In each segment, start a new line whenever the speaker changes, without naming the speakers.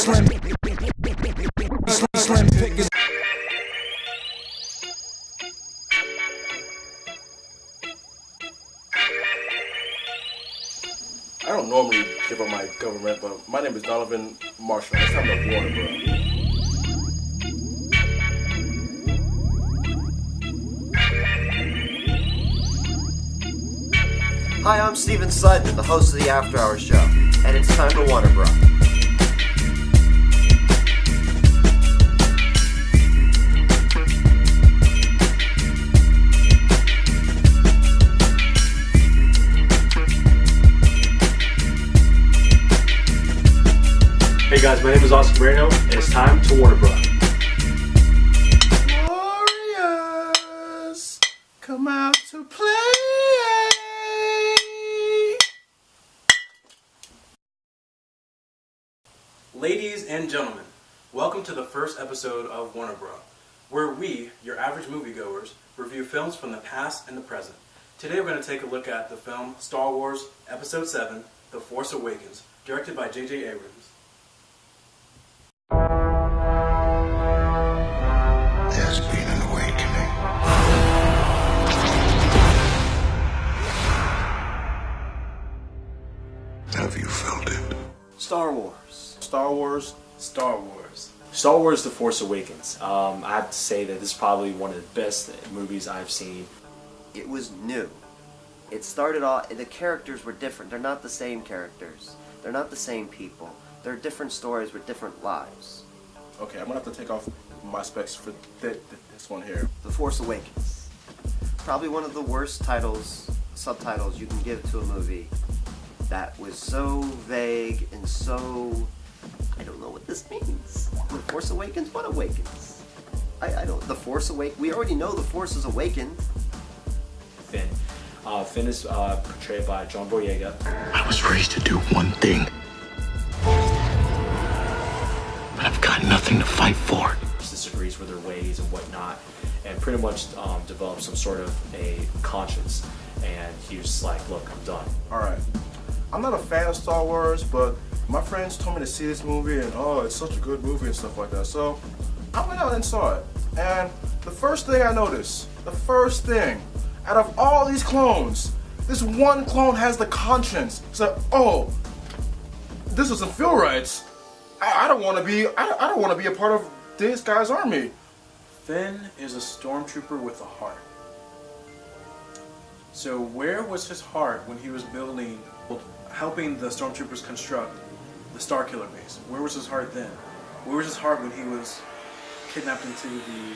Slim pickings.
I don't normally give up my government, but my name is Donovan Marshall. It's time to warn, bro.
Hi, I'm Steven Sutton, the host of the After Hours Show, and it's time to Warner Bros.
Hey guys, my name is Austin Moreno, and it's time to Warner Bros.
Warriors, come out to play.
Ladies and gentlemen, welcome to the first episode of Warner Bros, where we, your average moviegoers, review films from the past and the present. Today we're going to take a look at the film Star Wars Episode VII, The Force Awakens, directed by J.J. Abrams.
There's been an awakening. Have you felt it?
Star Wars.
Star Wars.
Star Wars.
Star Wars The Force Awakens. I have to say that this is probably one of the best movies I've seen.
It was new. It started off, the characters were different. They're not the same characters. They're not the same people. They're different stories with different lives.
Okay, I'm gonna have to take off my specs for this one here.
The Force Awakens. Probably one of the worst subtitles you can give to a movie that was so vague and so... I don't know what this means. The Force Awakens? What awakens? I don't... The Force Awakens... We already know the Force is awakened.
Finn. Finn is portrayed by John Boyega.
I was raised to do one thing. But I've got nothing to fight for.
Disagrees with their ways and whatnot, and pretty much develops some sort of a conscience. And he was just like, look, I'm done.
Alright. I'm not a fan of Star Wars, but my friends told me to see this movie and it's such a good movie and stuff like that. So I went out and saw it. And the first thing I noticed, out of all these clones, this one clone has the conscience. So, this doesn't feel right. I don't want to be a part of this guy's army.
Finn is a stormtrooper with a heart. So where was his heart when he was helping the stormtroopers construct the Starkiller base? Where was his heart then? Where was his heart when he was kidnapped into the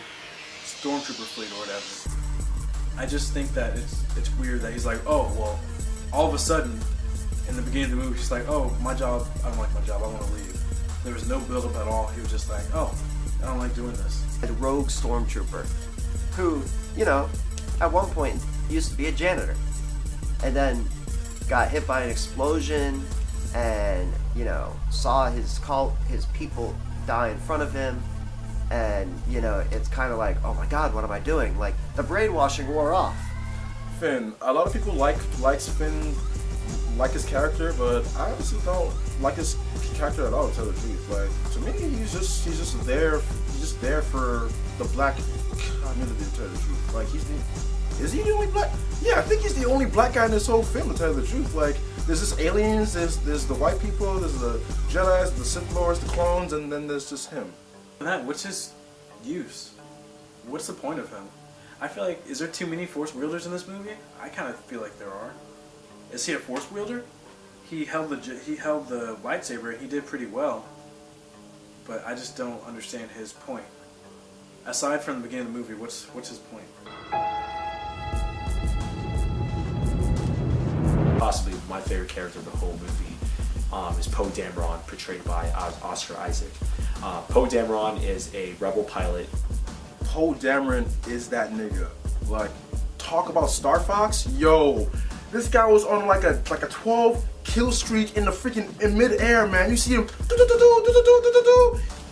stormtrooper fleet or whatever? I just think that it's weird that he's like, oh, well, all of a sudden, in the beginning of the movie, he's like, oh, my job, I don't like my job, I want to leave. There was no build-up at all. He was just like, oh, I don't like doing this.
A rogue stormtrooper who, at one point used to be a janitor and then got hit by an explosion and, saw his people die in front of him, and, it's kind of like, oh my god, what am I doing? Like, the brainwashing wore off.
Finn, a lot of people likes Finn, like his character, but I honestly don't like his character at all, to tell the truth. Like, to me, he's just there for the black community, to tell the truth. Like, is he the only black? Yeah, I think he's the only black guy in this whole film, to tell the truth. Like, there's just aliens, there's the white people, there's the Jedis, the Sith Lords, the clones, and then there's just him.
What's his use? What's the point of him? I feel like, is there too many Force wielders in this movie? I kind of feel like there are. Is he a Force wielder? He held the lightsaber and he did pretty well, but I just don't understand his point. Aside from the beginning of the movie, what's his point?
Possibly my favorite character of the whole movie is Poe Dameron, portrayed by Oscar Isaac. Poe Dameron is a rebel pilot.
Poe Dameron is that nigga. Like, talk about Star Fox, yo. This guy was on like a 12 kill streak in mid-air, man. You see him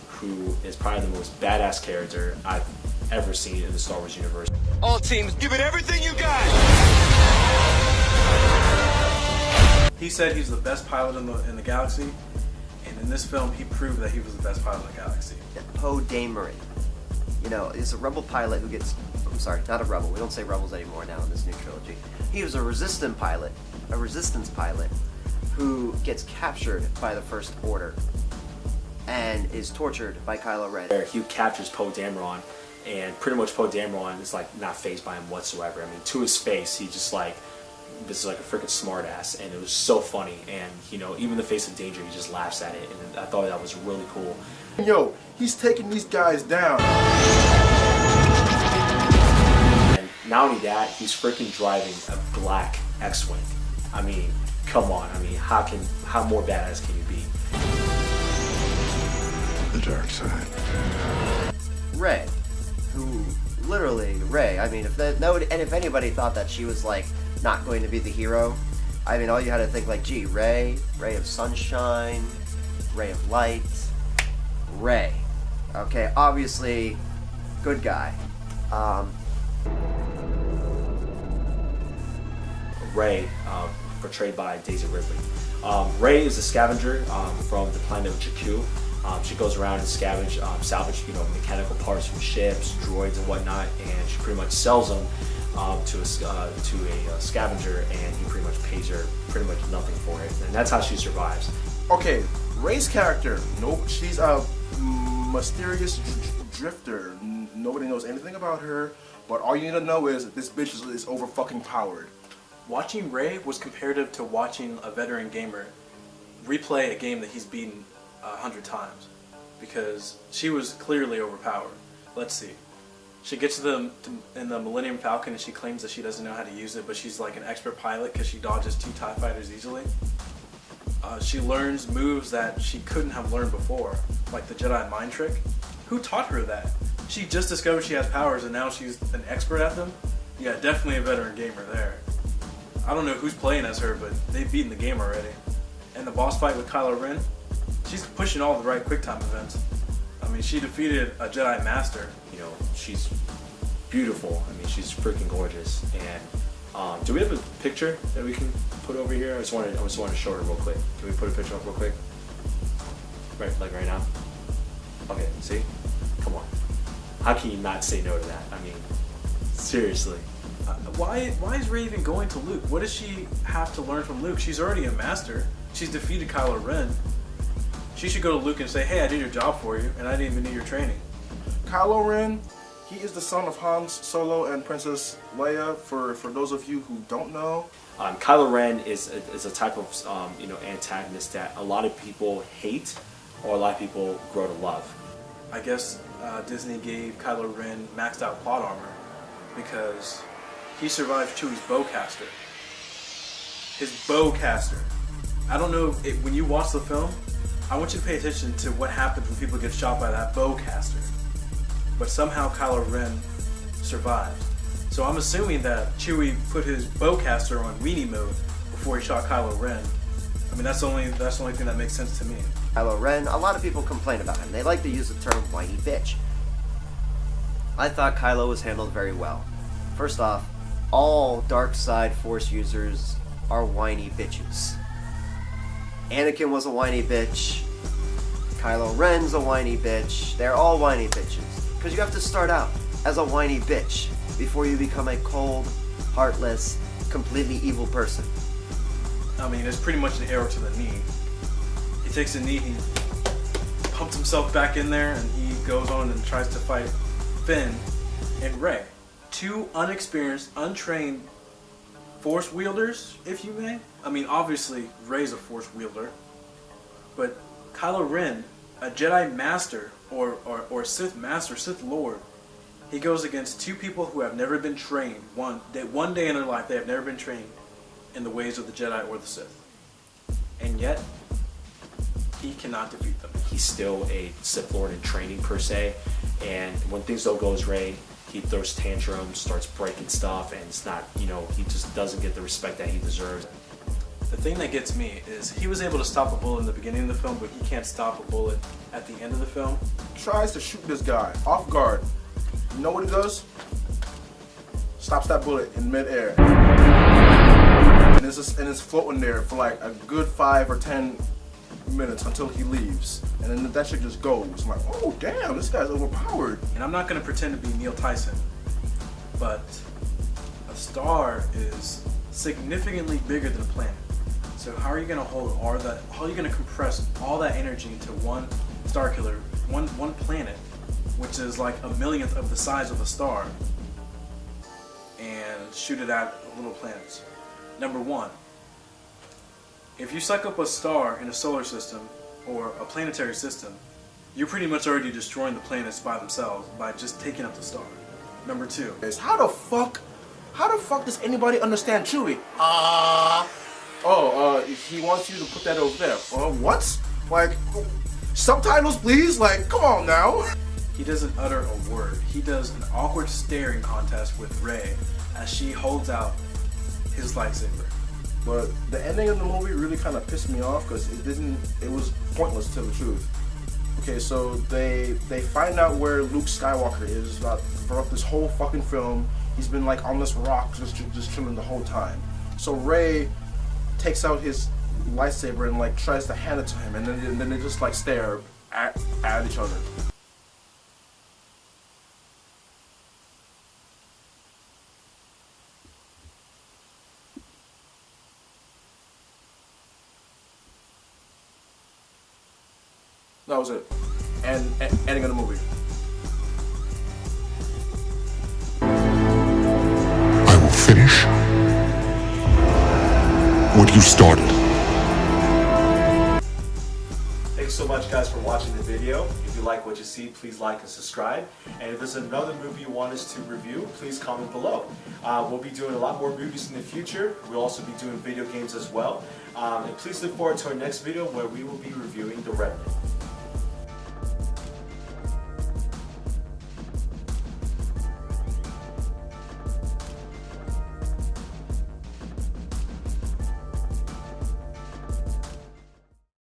who is probably the most badass character I've ever seen in the Star Wars universe.
All teams, give it everything you got.
He said he's the best pilot in the galaxy, And in this film, he proved that he was the best pilot in the galaxy.
Poe Dameron, you know, is a rebel pilot who gets, I'm sorry, not a rebel, we don't say rebels anymore now in this new trilogy. He was a resistance pilot who gets captured by the First Order and is tortured by Kylo Ren.
He captures Poe Dameron, and pretty much Poe Dameron is like not fazed by him whatsoever. I mean, to his face, he just like, this is like a freaking smartass, and it was so funny. And you know, even in the face of danger, he just laughs at it, and I thought that was really cool.
Yo, he's taking these guys down.
And not only that, he's freaking driving a black X-wing. I mean, come on. I mean, how more badass can you be?
The dark side.
Rey, who literally Rey. I mean, if anybody thought that she was like not going to be the hero, I mean, all you had to think like, gee, Rey of sunshine, Rey of light, Rey. Okay, obviously, good guy.
Rey, portrayed by Daisy Ridley. Rey is a scavenger from the planet of Jakku. She goes around and salvage, you know, mechanical parts from ships, droids, and whatnot, and she pretty much sells them to a scavenger, and he pretty much pays her pretty much nothing for it, and that's how she survives.
Okay, Rey's character. Nope, she's a mysterious drifter. Nobody knows anything about her, but all you need to know is that this bitch is over fucking powered.
Watching Rey was comparative to watching a veteran gamer replay a game that he's beaten 100 times, because she was clearly overpowered. Let's see. She gets in the Millennium Falcon and she claims that she doesn't know how to use it, but she's like an expert pilot because she dodges 2 TIE fighters easily. She learns moves that she couldn't have learned before, like the Jedi mind trick. Who taught her that? She just discovered she has powers and now she's an expert at them? Yeah, definitely a veteran gamer there. I don't know who's playing as her, but they've beaten the game already. And the boss fight with Kylo Ren, she's pushing all the right QuickTime events. I mean, she defeated a Jedi Master.
You know, she's beautiful. I mean, she's freaking gorgeous. And do we have a picture that we can put over here? I just wanted to show her real quick. Can we put a picture up real quick? Right, like right now. Okay, see? Come on. How can you not say no to that? I mean, seriously.
Why is Rey even going to Luke? What does she have to learn from Luke? She's already a master. She's defeated Kylo Ren. She should go to Luke and say, hey, I did your job for you, and I didn't even need your training.
Kylo Ren, he is the son of Han Solo and Princess Leia, for those of you who don't know.
Kylo Ren is a type of you know, antagonist that a lot of people hate, or a lot of people grow to love.
I guess Disney gave Kylo Ren maxed out plot armor because he survived Chewie's bowcaster. His bowcaster. I don't know, when you watch the film, I want you to pay attention to what happens when people get shot by that bowcaster. But somehow Kylo Ren survived. So I'm assuming that Chewie put his bowcaster on weenie mode before he shot Kylo Ren. I mean, that's the only thing that makes sense to me.
Kylo Ren, a lot of people complain about him. They like to use the term whiny bitch. I thought Kylo was handled very well. First off, all dark side Force users are whiny bitches. Anakin was a whiny bitch. Kylo Ren's a whiny bitch. They're all whiny bitches. Because you have to start out as a whiny bitch before you become a cold, heartless, completely evil person.
I mean, it's pretty much an arrow to the knee. He takes a knee, he pumps himself back in there, and he goes on and tries to fight Finn and Rey. 2 unexperienced, untrained Force wielders, if you may. I mean, obviously, Rey's a Force wielder, but Kylo Ren, a Jedi Master, or Sith Master, Sith Lord, he goes against 2 people who have never been trained. One day in their life, they have never been trained in the ways of the Jedi or the Sith. And yet, he cannot defeat them.
He's still a Sith Lord in training, per se, and when things don't go his way, he throws tantrums, starts breaking stuff, and it's not, you know, he just doesn't get the respect that he deserves.
The thing that gets me is he was able to stop a bullet in the beginning of the film, but he can't stop a bullet at the end of the film.
Tries to shoot this guy off guard. You know what he does? Stops that bullet in midair. And it's floating there for like a good 5 or 10 minutes until he leaves, and then that shit just goes. I'm like, oh damn, this guy's overpowered.
And I'm not going to pretend to be Neil Tyson, but a star is significantly bigger than a planet. So how are you going to hold all that? How are you going to compress all that energy into one star killer, one planet, which is like a millionth of the size of a star, and shoot it at little planets? Number one, if you suck up a star in a solar system or a planetary system, you're pretty much already destroying the planets by themselves by just taking up the star. Number two,
Is how the fuck does anybody understand Chewie? He wants you to put that over there. What? Like, subtitles please? Like, come on now.
he doesn't utter a word. He does an awkward staring contest with Rey as she holds out his lightsaber.
But the ending of the movie really kind of pissed me off because it was pointless to tell the truth. Okay, so they find out where Luke Skywalker is throughout this whole fucking film. He's been like on this rock just chilling the whole time. So Rey takes out his lightsaber and like tries to hand it to him, and then they just like stare at each other. That was it. And ending of the movie.
I will finish what you started.
Thanks so much, guys, for watching the video. If you like what you see, please like and subscribe. And if there's another movie you want us to review, please comment below. We'll be doing a lot more movies in the future. We'll also be doing video games as well. And please look forward to our next video where we will be reviewing The Revenant.